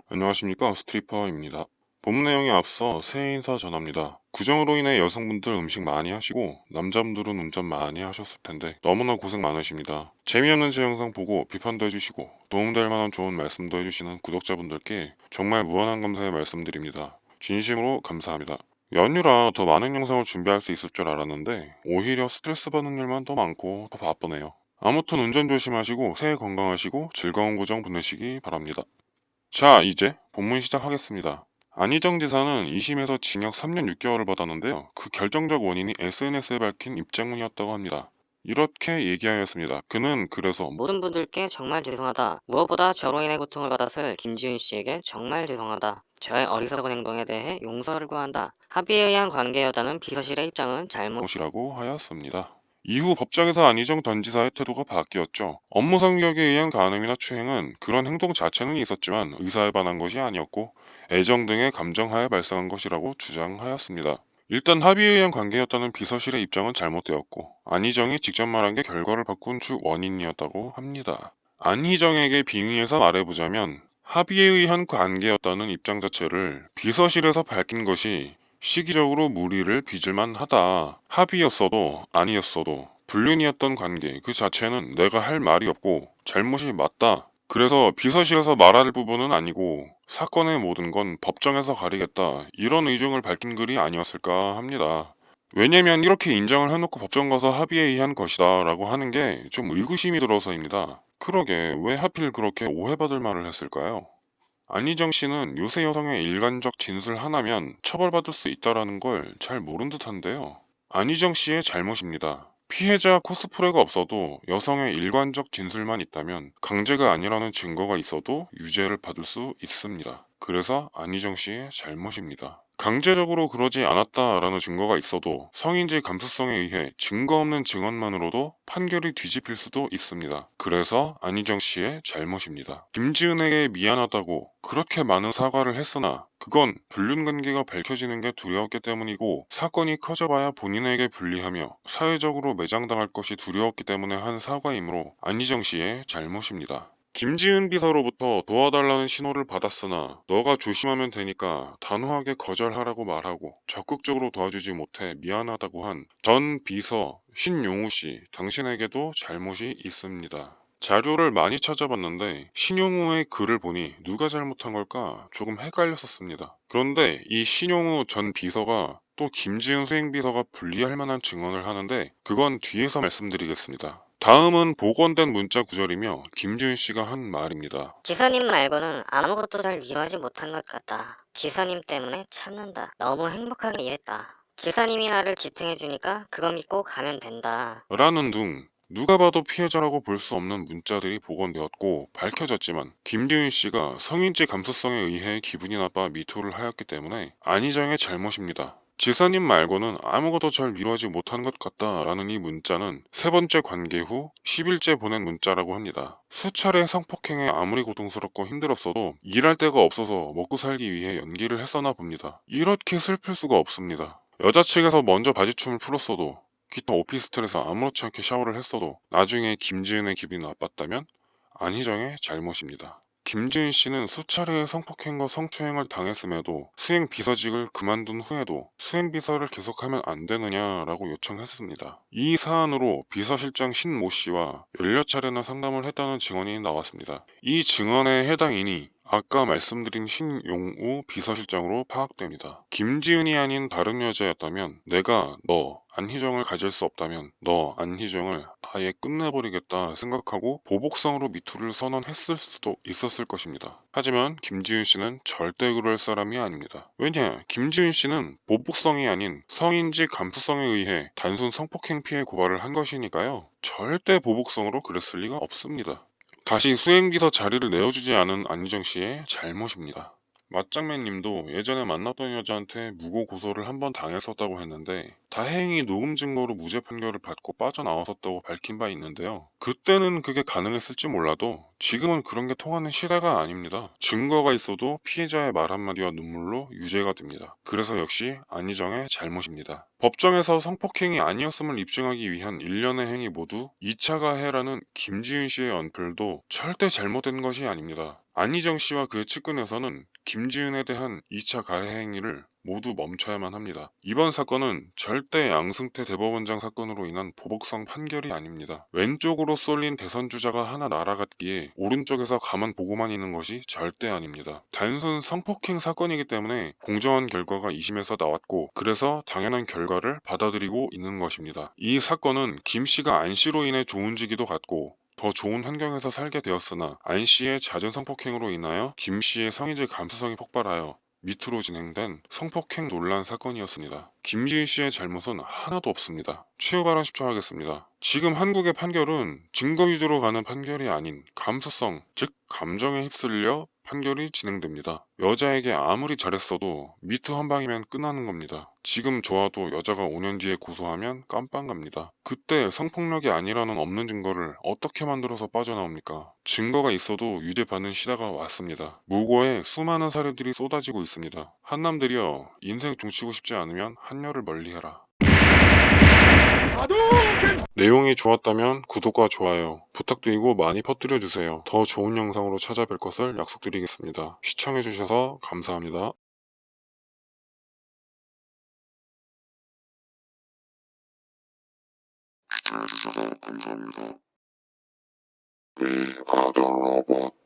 안녕하십니까, 스트리퍼입니다. 본 내용에 앞서 새해 인사 전합니다. 구정으로 인해 여성분들 음식 많이 하시고 남자분들은 운전 많이 하셨을 텐데 너무나 고생 많으십니다. 재미없는 제 영상 보고 비판도 해주시고 도움될 만한 좋은 말씀도 해주시는 구독자분들께 정말 무한한 감사의 말씀드립니다. 진심으로 감사합니다. 연휴라 더 많은 영상을 준비할 수 있을 줄 알았는데 오히려 스트레스 받는 일만 더 많고 더 바쁘네요. 아무튼 운전 조심하시고 새해 건강하시고 즐거운 구정 보내시기 바랍니다. 자, 이제 본문 시작하겠습니다. 안희정 지사는 2심에서 징역 3년 6개월을 받았는데요. 그 결정적 원인이 SNS에 밝힌 입장문이었다고 합니다. 이렇게 얘기하였습니다. 그는 그래서 모든 분들께 정말 죄송하다. 무엇보다 저로 인해 고통을 받았을 김지은 씨에게 정말 죄송하다. 저의 어리석은 행동에 대해 용서를 구한다. 합의에 의한 관계여다는 비서실의 입장은 잘못이라고 하였습니다. 이후 법정에서 안희정 전 지사의 태도가 바뀌었죠. 업무 성격에 의한 간음이나 추행은 그런 행동 자체는 있었지만 의사에 반한 것이 아니었고 애정 등의 감정하에 발생한 것이라고 주장하였습니다. 일단 합의에 의한 관계였다는 비서실의 입장은 잘못되었고 안희정이 직접 말한 게 결과를 바꾼 주 원인이었다고 합니다. 안희정에게 빙의해서 말해보자면 합의에 의한 관계였다는 입장 자체를 비서실에서 밝힌 것이 시기적으로 무리를 빚을만 하다. 합의였어도 아니었어도 불륜이었던 관계 그 자체는 내가 할 말이 없고 잘못이 맞다. 그래서 비서실에서 말할 부분은 아니고 사건의 모든 건 법정에서 가리겠다. 이런 의중을 밝힌 글이 아니었을까 합니다. 왜냐면 이렇게 인정을 해놓고 법정 가서 합의에 의한 것이다 라고 하는 게 좀 의구심이 들어서입니다. 그러게 왜 하필 그렇게 오해받을 말을 했을까요? 안희정 씨는 요새 여성의 일관적 진술 하나면 처벌받을 수 있다라는 걸 잘 모른 듯한데요. 안희정 씨의 잘못입니다. 피해자 코스프레가 없어도 여성의 일관적 진술만 있다면 강제가 아니라는 증거가 있어도 유죄를 받을 수 있습니다. 그래서 안희정 씨의 잘못입니다. 강제적으로 그러지 않았다라는 증거가 있어도 성인지 감수성에 의해 증거 없는 증언만으로도 판결이 뒤집힐 수도 있습니다. 그래서 안희정 씨의 잘못입니다. 김지은에게 미안하다고 그렇게 많은 사과를 했으나 그건 불륜관계가 밝혀지는 게 두려웠기 때문이고 사건이 커져봐야 본인에게 불리하며 사회적으로 매장당할 것이 두려웠기 때문에 한 사과이므로 안희정 씨의 잘못입니다. 김지은 비서로부터 도와달라는 신호를 받았으나 너가 조심하면 되니까 단호하게 거절하라고 말하고 적극적으로 도와주지 못해 미안하다고 한 전 비서 신용우 씨 당신에게도 잘못이 있습니다. 자료를 많이 찾아봤는데 신용우의 글을 보니 누가 잘못한 걸까 조금 헷갈렸었습니다. 그런데 이 신용우 전 비서가 또 김지은 수행비서가 불리할 만한 증언을 하는데 그건 뒤에서 말씀드리겠습니다. 다음은 복원된 문자 구절이며 김지은 씨가 한 말입니다. 지사님 말고는 아무것도 잘 위로하지 못한 것 같다. 지사님 때문에 참는다. 너무 행복하게 일했다. 지사님이 나를 지탱해주니까 그거 믿고 가면 된다. 라는 둥 누가 봐도 피해자라고 볼 수 없는 문자들이 복원되었고 밝혀졌지만 김지은 씨가 성인지 감수성에 의해 기분이 나빠 미투를 하였기 때문에 안희정의 잘못입니다. 지사님 말고는 아무것도 잘 위로하지 못한 것 같다라는 이 문자는 세 번째 관계 후 10일째 보낸 문자라고 합니다. 수차례 성폭행에 아무리 고통스럽고 힘들었어도 일할 데가 없어서 먹고 살기 위해 연기를 했었나 봅니다. 이렇게 슬플 수가 없습니다. 여자 측에서 먼저 바지춤을 풀었어도 기타 오피스텔에서 아무렇지 않게 샤워를 했어도 나중에 김지은의 기분이 나빴다면 안희정의 잘못입니다. 김지은 씨는 수차례의 성폭행과 성추행을 당했음에도 수행 비서직을 그만둔 후에도 수행 비서를 계속하면 안 되느냐라고 요청했습니다. 이 사안으로 비서실장 신모 씨와 열여 차례나 상담을 했다는 증언이 나왔습니다. 이 증언에 해당인이 아까 말씀드린 신용우 비서실장으로 파악됩니다. 김지은이 아닌 다른 여자였다면 내가 너 안희정을 가질 수 없다면 너 안희정을 아예 끝내버리겠다 생각하고 보복성으로 미투를 선언했을 수도 있었을 것입니다. 하지만 김지은 씨는 절대 그럴 사람이 아닙니다. 왜냐? 김지은 씨는 보복성이 아닌 성인지 감수성에 의해 단순 성폭행 피해 고발을 한 것이니까요. 절대 보복성으로 그랬을 리가 없습니다. 다시 수행비서 자리를 내어주지 않은 안희정 씨의 잘못입니다. 맞짱맨님도 예전에 만났던 여자한테 무고 고소를 한번 당했었다고 했는데 다행히 녹음 증거로 무죄 판결을 받고 빠져나왔었다고 밝힌 바 있는데요. 그때는 그게 가능했을지 몰라도 지금은 그런 게 통하는 시대가 아닙니다. 증거가 있어도 피해자의 말 한마디와 눈물로 유죄가 됩니다. 그래서 역시 안희정의 잘못입니다. 법정에서 성폭행이 아니었음을 입증하기 위한 일련의 행위 모두 2차 가해라는 김지은 씨의 언플도 절대 잘못된 것이 아닙니다. 안희정 씨와 그의 측근에서는 김지은에 대한 2차 가해 행위를 모두 멈춰야만 합니다. 이번 사건은 절대 양승태 대법원장 사건으로 인한 보복성 판결이 아닙니다. 왼쪽으로 쏠린 대선 주자가 하나 날아갔기에 오른쪽에서 가만 보고만 있는 것이 절대 아닙니다. 단순 성폭행 사건이기 때문에 공정한 결과가 2심에서 나왔고 그래서 당연한 결과를 받아들이고 있는 것입니다. 이 사건은 김 씨가 안 씨로 인해 좋은 지기도 같고 더 좋은 환경에서 살게 되었으나 안 씨의 잦은 성폭행으로 인하여 김 씨의 성의질 감수성이 폭발하여 밑으로 진행된 성폭행 논란 사건이었습니다. 김지은 씨의 잘못은 하나도 없습니다. 최후 발언 10초 하겠습니다. 지금 한국의 판결은 증거 위주로 가는 판결이 아닌 감수성, 즉 감정에 휩쓸려 판결이 진행됩니다. 여자에게 아무리 잘했어도 미투 한 방이면 끝나는 겁니다. 지금 좋아도 여자가 5년 뒤에 고소하면 깜빵 갑니다. 그때 성폭력이 아니라는 없는 증거를 어떻게 만들어서 빠져나옵니까? 증거가 있어도 유죄받는 시대가 왔습니다. 무고에 수많은 사례들이 쏟아지고 있습니다. 한남들이여, 인생 종치고 싶지 않으면 한여를 멀리해라. 내용이 좋았다면 구독과 좋아요 부탁드리고 많이 퍼뜨려주세요. 더 좋은 영상으로 찾아뵐 것을 약속드리겠습니다. 시청해주셔서 감사합니다. 시청해주셔서 감사합니다. We are the robot.